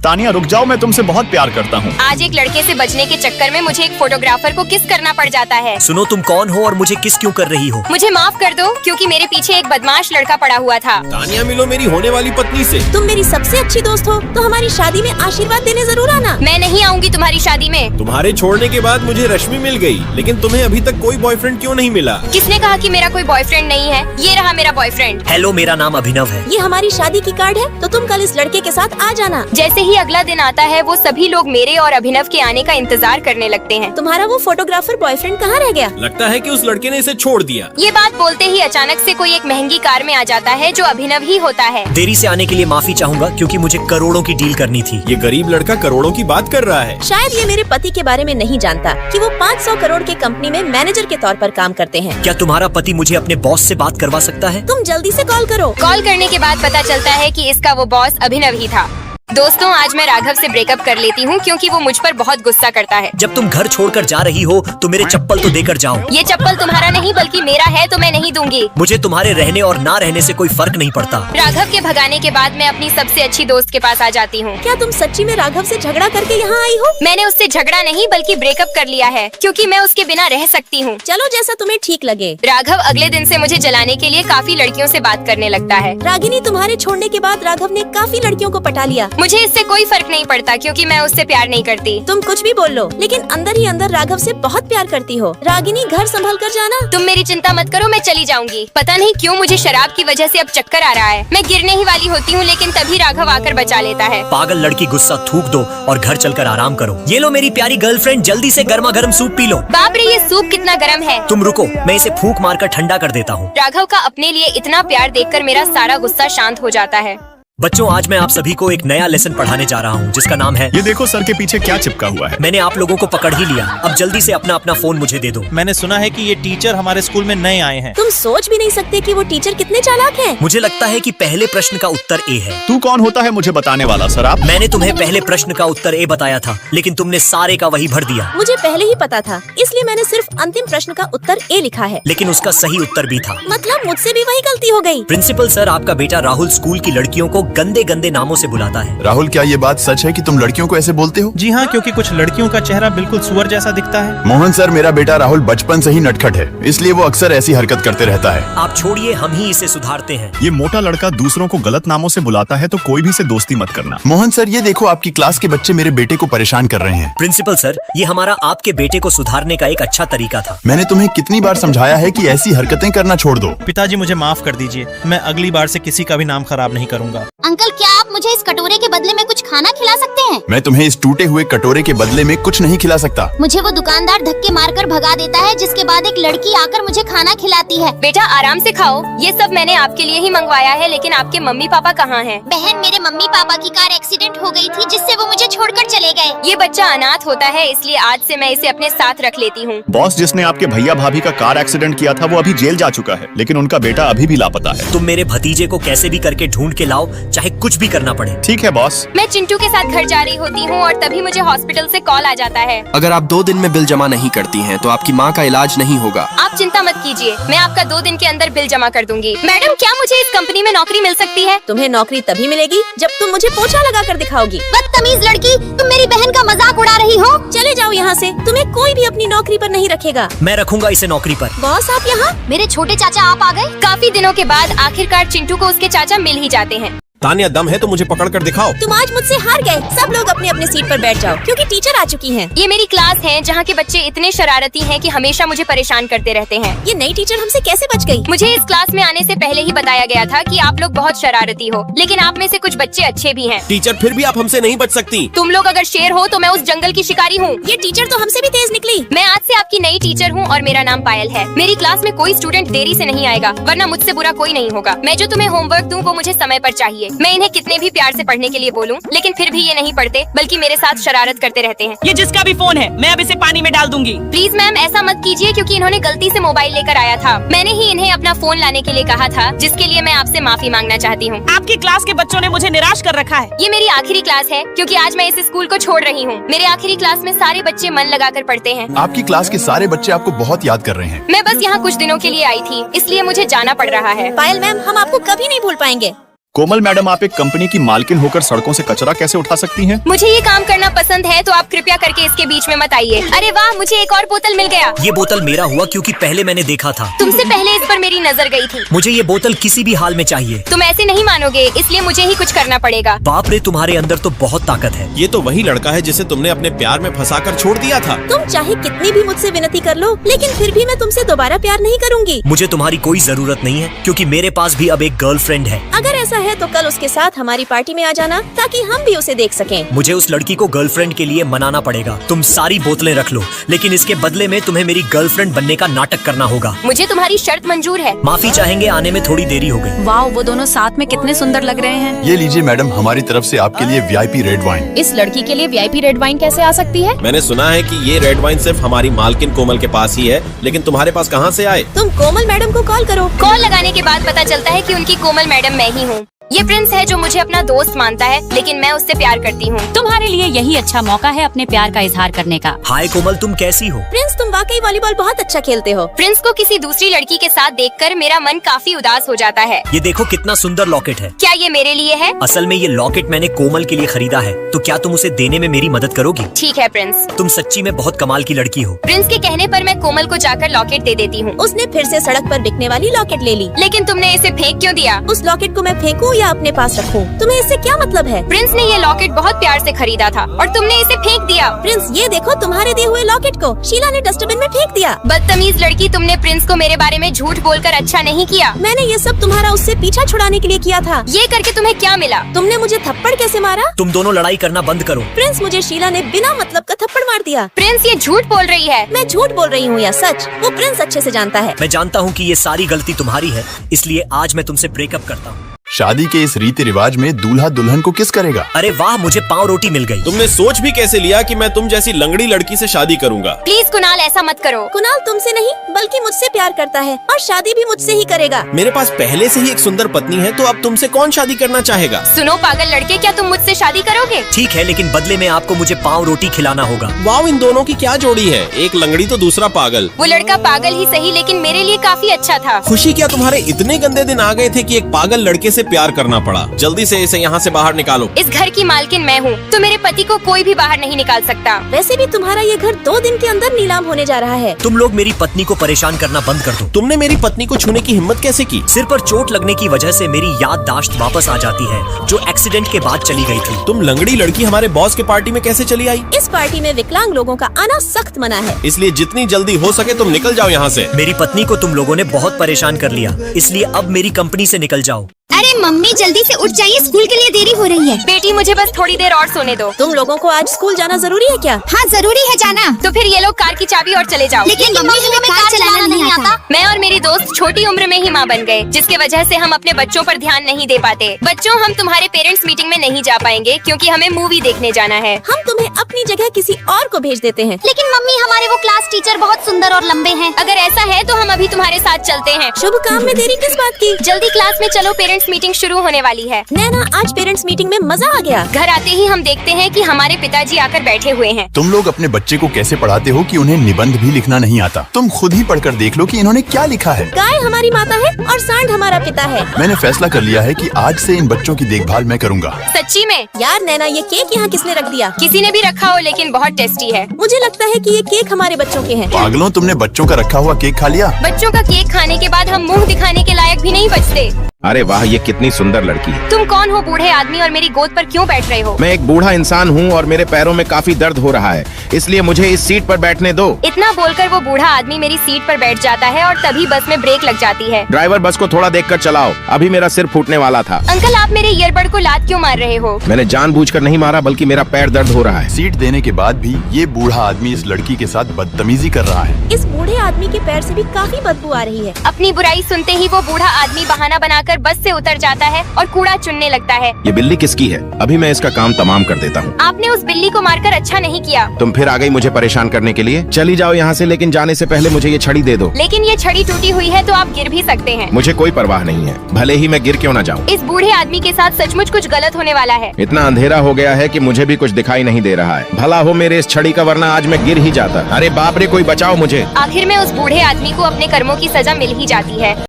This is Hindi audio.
तानिया रुक जाओ, मैं तुमसे बहुत प्यार करता हूँ। आज एक लड़के से बचने के चक्कर में मुझे एक फोटोग्राफर को किस करना पड़ जाता है। सुनो, तुम कौन हो और मुझे किस क्यों कर रही हो? मुझे माफ कर दो क्योंकि मेरे पीछे एक बदमाश लड़का पड़ा हुआ था। तानिया मिलो मेरी होने वाली पत्नी से। तुम मेरी सबसे अच्छी दोस्त हो तो हमारी शादी में आशीर्वाद देने जरूर आना। मैं नहीं आऊंगी तुम्हारी शादी में। तुम्हारे छोड़ने के बाद मुझे रश्मि मिल गई, लेकिन तुम्हें अभी तक कोई बॉयफ्रेंड क्यों नहीं मिला? किसने कहा कि मेरा कोई बॉयफ्रेंड नहीं है? ये रहा मेरा बॉयफ्रेंड। हेलो, मेरा नाम अभिनव है। ये हमारी शादी की कार्ड है, तो तुम कल इस लड़के के साथ आ जाना। जैसे ही अगला दिन आता है वो सभी लोग मेरे और अभिनव के आने का इंतजार करने लगते हैं। तुम्हारा वो फोटोग्राफर बॉयफ्रेंड कहाँ रह गया? लगता है कि उस लड़के ने इसे छोड़ दिया। ये बात बोलते ही अचानक से कोई एक महंगी कार में आ जाता है जो अभिनव ही होता है। देरी से आने के लिए माफी चाहूंगा क्योंकि मुझे करोड़ों की डील करनी थी। ये गरीब लड़का करोड़ों की बात कर रहा है। शायद ये मेरे पति के बारे में नहीं जानता कि वो 500 करोड़ के कंपनी में मैनेजर के तौर पर काम करते हैं। क्या तुम्हारा पति मुझे अपने बॉस से बात करवा सकता है? तुम जल्दी से कॉल करो। कॉल करने के बाद पता चलता है कि इसका वो बॉस अभिनव ही था। दोस्तों, आज मैं राघव से ब्रेकअप कर लेती हूँ क्योंकि वो मुझ पर बहुत गुस्सा करता है। जब तुम घर छोड़कर जा रही हो तो मेरे चप्पल तो देकर जाओ। ये चप्पल तुम्हारा नहीं बल्कि मेरा है, तो मैं नहीं दूंगी। मुझे तुम्हारे रहने और ना रहने से कोई फर्क नहीं पड़ता। राघव के भगाने के बाद मैं अपनी सबसे अच्छी दोस्त के पास आ जाती हूँ। क्या तुम सच्ची में राघव से झगड़ा करके यहाँ आई हो? मैंने उससे झगड़ा नहीं बल्कि ब्रेकअप कर लिया है क्योंकि मैं उसके बिना रह सकती हूँ। चलो जैसा तुम्हें ठीक लगे। राघव अगले दिन से मुझे जलाने के लिए काफी लड़कियों से बात करने लगता है। रागिनी, तुम्हारे छोड़ने के बाद राघव ने काफी लड़कियों को पटा लिया। मुझे इससे कोई फर्क नहीं पड़ता क्योंकि मैं उससे प्यार नहीं करती। तुम कुछ भी बोल लो, लेकिन अंदर ही अंदर राघव से बहुत प्यार करती हो। रागिनी, घर संभल कर जाना। तुम मेरी चिंता मत करो, मैं चली जाऊंगी। पता नहीं क्यों मुझे शराब की वजह से अब चक्कर आ रहा है। मैं गिरने ही वाली होती हूँ लेकिन तभी राघव आकर बचा लेता है। पागल लड़की, गुस्सा थूक दो और घर चलकर आराम करो। ये लो मेरी प्यारी गर्लफ्रेंड, जल्दी से गर्मा गर्म सूप पी लो। बाप रे, ये सूप कितना गर्म है। तुम रुको, मैं इसे फूंक मारकर ठंडा कर देता हूँ। राघव का अपने लिए इतना प्यार देखकर मेरा सारा गुस्सा शांत हो जाता है। बच्चों, आज मैं आप सभी को एक नया लेसन पढ़ाने जा रहा हूँ जिसका नाम है। ये देखो सर के पीछे क्या चिपका हुआ है। मैंने आप लोगों को पकड़ ही लिया। अब जल्दी से अपना अपना फोन मुझे दे दो। मैंने सुना है कि ये टीचर हमारे स्कूल में नए आए हैं। तुम सोच भी नहीं सकते कि वो टीचर कितने चालाक हैं। मुझे लगता है कि पहले प्रश्न का उत्तर ए है। तू कौन होता है मुझे बताने वाला? सर आप? मैंने तुम्हें पहले प्रश्न का उत्तर ए बताया था, लेकिन तुमने सारे का वही भर दिया। मुझे पहले ही पता था, इसलिए मैंने सिर्फ अंतिम प्रश्न का उत्तर ए लिखा है। लेकिन उसका सही उत्तर भी था। मतलब मुझसे भी वही गलती हो गई। प्रिंसिपल सर, आपका बेटा राहुल स्कूल की लड़कियों को गंदे गंदे नामों से बुलाता है। राहुल, क्या ये बात सच है कि तुम लड़कियों को ऐसे बोलते हो? जी हाँ, क्योंकि कुछ लड़कियों का चेहरा बिल्कुल सुअर जैसा दिखता है। मोहन सर, मेरा बेटा राहुल बचपन से ही नटखट है, इसलिए वो अक्सर ऐसी हरकत करते रहता है। आप छोड़िए, हम ही इसे सुधारते हैं। ये मोटा लड़का दूसरों को गलत नामों से बुलाता है तो कोई भी से दोस्ती मत करना। मोहन सर, ये देखो आपकी क्लास के बच्चे मेरे बेटे को परेशान कर रहे हैं। प्रिंसिपल सर, ये हमारा आपके बेटे को सुधारने का एक अच्छा तरीका था। मैंने तुम्हें कितनी बार समझाया है कि ऐसी हरकतें करना छोड़ दो। पिताजी, मुझे माफ कर दीजिए, मैं अगली बार से किसी का भी नाम खराब नहीं करूँगा। अंकल, क्या आप मुझे इस कटोरे के बदले में कुछ खाना खिला सकते हैं? मैं तुम्हें इस टूटे हुए कटोरे के बदले में कुछ नहीं खिला सकता। मुझे वो दुकानदार धक्के मारकर भगा देता है, जिसके बाद एक लड़की आकर मुझे खाना खिलाती है। बेटा आराम से खाओ, ये सब मैंने आपके लिए ही मंगवाया है। लेकिन आपके मम्मी पापा कहाँ हैं? बहन, मेरे मम्मी पापा की कार एक्सीडेंट हो गई थी, जिससे वो मुझे छोड़कर चले गए। ये बच्चा अनाथ होता है, इसलिए आज से मैं इसे अपने साथ रख लेती हूँ। बॉस, जिसने आपके भैया भाभी का कार एक्सीडेंट किया था वो अभी जेल जा चुका है, लेकिन उनका बेटा अभी भी लापता है। तुम मेरे भतीजे को कैसे भी करके ढूंढ के लाओ, चाहे कुछ भी करना पड़े। ठीक है बॉस। मैं चिंटू के साथ घर जा रही होती हूँ और तभी मुझे हॉस्पिटल से कॉल आ जाता है। अगर आप 2 दिन में बिल जमा नहीं करती हैं, तो आपकी माँ का इलाज नहीं होगा। आप चिंता मत कीजिए, मैं आपका 2 दिन के अंदर बिल जमा कर दूंगी। मैडम, क्या मुझे इस कंपनी में नौकरी मिल सकती है? तुम्हें नौकरी तभी मिलेगी जब तुम मुझे पोछा लगा कर दिखाओगी। बदतमीज लड़की, तुम मेरी बहन का मजाक उड़ा रही हो। चले जाओ यहाँ से, तुम्हें कोई भी अपनी नौकरी पर नहीं रखेगा। मैं रखूंगा इसे नौकरी पर। बॉस, आप यहाँ? मेरे छोटे चाचा, आप आ गए। काफी दिनों के बाद आखिरकार चिंटू को उसके चाचा मिल ही जाते हैं। तानिया, दम है तो मुझे पकड़ कर दिखाओ। तुम आज मुझसे हार गए। सब लोग अपने अपने सीट पर बैठ जाओ क्योंकि टीचर आ चुकी हैं। ये मेरी क्लास है जहाँ के बच्चे इतने शरारती हैं कि हमेशा मुझे परेशान करते रहते हैं। ये नई टीचर हमसे कैसे बच गई? मुझे इस क्लास में आने से पहले ही बताया गया था कि आप लोग बहुत शरारती हो, लेकिन आप में से कुछ बच्चे अच्छे भी हैं। टीचर, फिर भी आप हमसे नहीं बच सकती। तुम लोग अगर शेर हो तो मैं उस जंगल की शिकारी हूँ। ये टीचर तो हमसे भी तेज निकली। मैं आज से आपकी नई टीचर हूँ और मेरा नाम पायल है। मेरी क्लास में कोई स्टूडेंट देरी से नहीं आएगा, वरना मुझसे बुरा कोई नहीं होगा। मैं जो तुम्हें होमवर्क दूँ वो मुझे समय पर चाहिए। मैं इन्हें कितने भी प्यार से पढ़ने के लिए बोलूं, लेकिन फिर भी ये नहीं पढ़ते, बल्कि मेरे साथ शरारत करते रहते हैं। ये जिसका भी फोन है, मैं अब इसे पानी में डाल दूंगी। प्लीज मैम, ऐसा मत कीजिए क्योंकि इन्होंने गलती से मोबाइल लेकर आया था। मैंने ही इन्हें अपना फोन लाने के लिए कहा था, जिसके लिए मैं आपसे माफी मांगना चाहती हूँ। आपकी क्लास के बच्चों ने मुझे निराश कर रखा है। ये मेरी आखिरी क्लास है क्योंकि आज मैं इस स्कूल को छोड़ रही हूँ। मेरे आखिरी क्लास में सारे बच्चे मन लगाकर पढ़ते हैं। आपकी क्लास के सारे बच्चे आपको बहुत याद कर रहे हैं। मैं बस यहाँ कुछ दिनों के लिए आई थी, इसलिए मुझे जाना पड़ रहा है। पायल मैम, हम आपको कभी नहीं भूल पाएंगे। कोमल मैडम, आप एक कंपनी की मालकिन होकर सड़कों से कचरा कैसे उठा सकती हैं? मुझे ये काम करना पसंद है, तो आप कृपया करके इसके बीच में मत आइए। अरे वाह, मुझे एक और बोतल मिल गया। ये बोतल मेरा हुआ क्योंकि पहले मैंने देखा था। तुमसे पहले इस पर मेरी नजर गई थी। मुझे ये बोतल किसी भी हाल में चाहिए। तुम ऐसे नहीं मानोगे, इसलिए मुझे ही कुछ करना पड़ेगा। बाप रे, तुम्हारे अंदर तो बहुत ताकत है। ये तो वही लड़का है जिसे तुमने अपने प्यार में फंसाकर छोड़ दिया था। तुम चाहे कितनी भी मुझसे विनती कर लो, लेकिन फिर भी मैं तुमसे दोबारा प्यार नहीं करूंगी। मुझे तुम्हारी कोई जरूरत नहीं है क्योंकि मेरे पास भी अब एक गर्लफ्रेंड है। अगर ऐसा है तो कल उसके साथ हमारी पार्टी में आ जाना, ताकि हम भी उसे देख सकें। मुझे उस लड़की को गर्लफ्रेंड के लिए मनाना पड़ेगा। तुम सारी बोतलें रख लो, लेकिन इसके बदले में तुम्हें मेरी गर्लफ्रेंड बनने का नाटक करना होगा। मुझे तुम्हारी शर्त मंजूर है। माफी चाहेंगे, आने में थोड़ी देरी हो गई। वाह, वो दोनों साथ में कितने सुंदर लग रहे हैं। ये लीजिए मैडम, हमारी तरफ से आपके लिए वीआईपी रेड वाइन। इस लड़की के लिए वीआईपी रेड वाइन कैसे आ सकती है? मैंने सुना है कि ये रेड वाइन सिर्फ हमारी मालकिन कोमल के पास ही है, लेकिन तुम्हारे पास कहाँ से आए? तुम कोमल मैडम को कॉल करो। कॉल लगाने के बाद पता चलता है कि उनकी कोमल मैडम मैं ही हूँ। ये प्रिंस है जो मुझे अपना दोस्त मानता है, लेकिन मैं उससे प्यार करती हूँ। तुम्हारे लिए यही अच्छा मौका है अपने प्यार का इजहार करने का। हाय कोमल, तुम कैसी हो? प्रिंस, तुम वाकई वॉलीबॉल बहुत अच्छा खेलते हो। प्रिंस को किसी दूसरी लड़की के साथ देखकर मेरा मन काफी उदास हो जाता है। ये देखो कितना सुंदर लॉकेट है। क्या ये मेरे लिए है? असल में ये लॉकेट मैंने कोमल के लिए खरीदा है, तो क्या तुम उसे देने में मेरी मदद करोगी? ठीक है प्रिंस। तुम सच्ची में बहुत कमाल की लड़की हो। प्रिंस के कहने पर मैं कोमल को जाकर लॉकेट दे देती हूँ। उसने फिर से सड़क पर बिकने वाली लॉकेट ले ली। लेकिन तुमने इसे फेंक क्यों दिया? उस लॉकेट को मैं फेंकूं या अपने पास रखूं? तुम्हें इससे क्या मतलब है? प्रिंस ने ये लॉकेट बहुत प्यार से खरीदा था और तुमने इसे फेंक दिया। प्रिंस, ये देखो तुम्हारे दिए हुए लॉकेट को शीला ने डस्टबिन में फेंक दिया। बदतमीज लड़की, तुमने प्रिंस को मेरे बारे में झूठ बोलकर अच्छा नहीं किया। मैंने ये सब तुम्हारा उससे पीछा छुड़ाने के लिए किया था। ये करके तुम्हें क्या मिला? तुमने मुझे थप्पड़ कैसे मारा? तुम दोनों लड़ाई करना बंद करो। प्रिंस, मुझे शीला ने बिना मतलब का थप्पड़ मार दिया। प्रिंस, ये झूठ बोल रही है। मैं झूठ बोल रही हूँ या सच, वो प्रिंस अच्छे से जानता है। मैं जानता हूँ कि ये सारी गलती तुम्हारी है, इसलिए आज मैं तुमसे ब्रेकअप करता हूँ। शादी के इस रीति रिवाज में दूल्हा दुल्हन को किस करेगा? अरे वाह, मुझे पाव रोटी मिल गई। तुमने सोच भी कैसे लिया कि मैं तुम जैसी लंगड़ी लड़की से शादी करूंगा? प्लीज कुणाल, ऐसा मत करो। कुणाल तुमसे नहीं बल्कि मुझसे प्यार करता है और शादी भी मुझसे ही करेगा। मेरे पास पहले से ही एक सुंदर पत्नी है, तो अब तुमसे कौन शादी करना चाहेगा? सुनो पागल लड़के, क्या तुम मुझसे शादी करोगे? ठीक है, लेकिन बदले में आपको मुझे पाव रोटी खिलाना होगा। वाह, इन दोनों की क्या जोड़ी है, एक लंगड़ी तो दूसरा पागल। वो लड़का पागल ही सही, लेकिन मेरे लिए काफी अच्छा था। खुशी, क्या तुम्हारे इतने गंदे दिन आ गए थे कि एक पागल लड़के से प्यार करना पड़ा? जल्दी से इसे यहाँ से बाहर निकालो। इस घर की मालकिन मैं हूँ, तो मेरे पति को कोई भी बाहर नहीं निकाल सकता। वैसे भी तुम्हारा ये घर 2 दिन के अंदर नीलाम होने जा रहा है। तुम लोग मेरी पत्नी को परेशान करना बंद कर दो। तुमने मेरी पत्नी को छूने की हिम्मत कैसे की? सिर पर चोट लगने की वजह से मेरी याददाश्त वापस आ जाती है, जो एक्सीडेंट के बाद चली गई थी। तुम लंगड़ी लड़की हमारे बॉस के पार्टी में कैसे चली आई? इस पार्टी में विकलांग लोगों का आना सख्त मना है, इसलिए जितनी जल्दी हो सके तुम निकल जाओ यहाँ से। मेरी पत्नी को तुम लोगों ने बहुत परेशान कर लिया, इसलिए अब मेरी कंपनी से निकल जाओ। अरे मम्मी, जल्दी से उठ जाइए, स्कूल के लिए देरी हो रही है। बेटी, मुझे बस थोड़ी देर और सोने दो। तुम लोगों को आज स्कूल जाना जरूरी है क्या? हाँ, जरूरी है जाना। तो फिर ये लोग कार की चाबी और चले जाओ। लेकिन मम्मी, हमें कार चलाना नहीं आता। मैं और मेरी दोस्त छोटी उम्र में ही माँ बन गए, जिसके वजह से हम अपने बच्चों पर ध्यान नहीं दे पाते। बच्चों, हम तुम्हारे पेरेंट्स मीटिंग में नहीं जा पाएंगे क्योंकि हमें मूवी देखने जाना है। हम तुम्हें अपनी जगह किसी और को भेज देते हैं। लेकिन मम्मी, हमारे वो क्लास टीचर बहुत सुंदर और लंबे हैं। अगर ऐसा है तो हम अभी तुम्हारे साथ चलते हैं। शुभ काम में देरी किस बात की? जल्दी क्लास में चलो, पेरेंट्स मीटिंग शुरू होने वाली है। नैना, आज पेरेंट्स मीटिंग में मजा आ गया। घर आते ही हम देखते हैं कि हमारे पिताजी आकर बैठे हुए हैं। तुम लोग अपने बच्चे को कैसे पढ़ाते हो कि उन्हें निबंध भी लिखना नहीं आता? तुम खुद ही पढ़कर देख लो कि इन्होंने क्या लिखा है। गाय हमारी माता है और सांड हमारा पिता है। मैंने फैसला कर लिया है कि आज से इन बच्चों की देखभाल मैं करूँगा। सच्ची में? यार नैना, ये केक यहाँ किसने रख दिया? किसी ने भी रखा हो, लेकिन बहुत टेस्टी है। मुझे लगता है कि ये केक हमारे बच्चों के हैं। पागलों, तुमने बच्चों का रखा हुआ केक खा लिया? बच्चों का केक खाने के बाद हम मुंह दिखाने के लायक भी नहीं बचते। अरे वाह, ये कितनी सुंदर लड़की है। तुम कौन हो बूढ़े आदमी, और मेरी गोद पर क्यों बैठ रहे हो? मैं एक बूढ़ा इंसान हूँ और मेरे पैरों में काफी दर्द हो रहा है, इसलिए मुझे इस सीट पर बैठने दो। इतना बोलकर वो बूढ़ा आदमी मेरी सीट पर बैठ जाता है और तभी बस में ब्रेक लग जाती है। ड्राइवर, बस को थोड़ा देखकर चलाओ, अभी मेरा सिर फूटने वाला था। अंकल, आप मेरे ईयरबड को लात क्यों मार रहे हो? मैंने जानबूझकर नहीं मारा, बल्कि मेरा पैर दर्द हो रहा है। सीट देने के बाद भी ये बूढ़ा आदमी इस लड़की के साथ बदतमीजी कर रहा है। इस बूढ़े आदमी के पैर से भी काफी बदबू आ रही है। अपनी बुराई सुनते ही वो बूढ़ा आदमी बहाना बनाकर बस से उतर जाता है और कूड़ा चुनने लगता है। ये बिल्ली किसकी है? अभी मैं इसका काम तमाम कर देता हूँ। आपने उस बिल्ली को मारकर अच्छा नहीं किया। तुम फिर आ गई मुझे परेशान करने के लिए। चली जाओ यहाँ से, लेकिन जाने से पहले मुझे ये छड़ी दे दो। लेकिन ये छड़ी टूटी हुई है, तो आप गिर भी सकते हैं। मुझे कोई परवाह नहीं है, भले ही मैं गिर क्यों न जाऊँ। इस बूढ़े आदमी के साथ सचमुच कुछ गलत होने वाला है। इतना अंधेरा हो गया है कि मुझे भी कुछ दिखाई नहीं दे रहा है। भला हो मेरे इस छड़ी का, वरना आज मैं गिर ही जाता। अरे बाप रे, कोई बचाओ मुझे। आखिर में उस बूढ़े आदमी को अपने कर्मों की सजा मिल ही जाती है।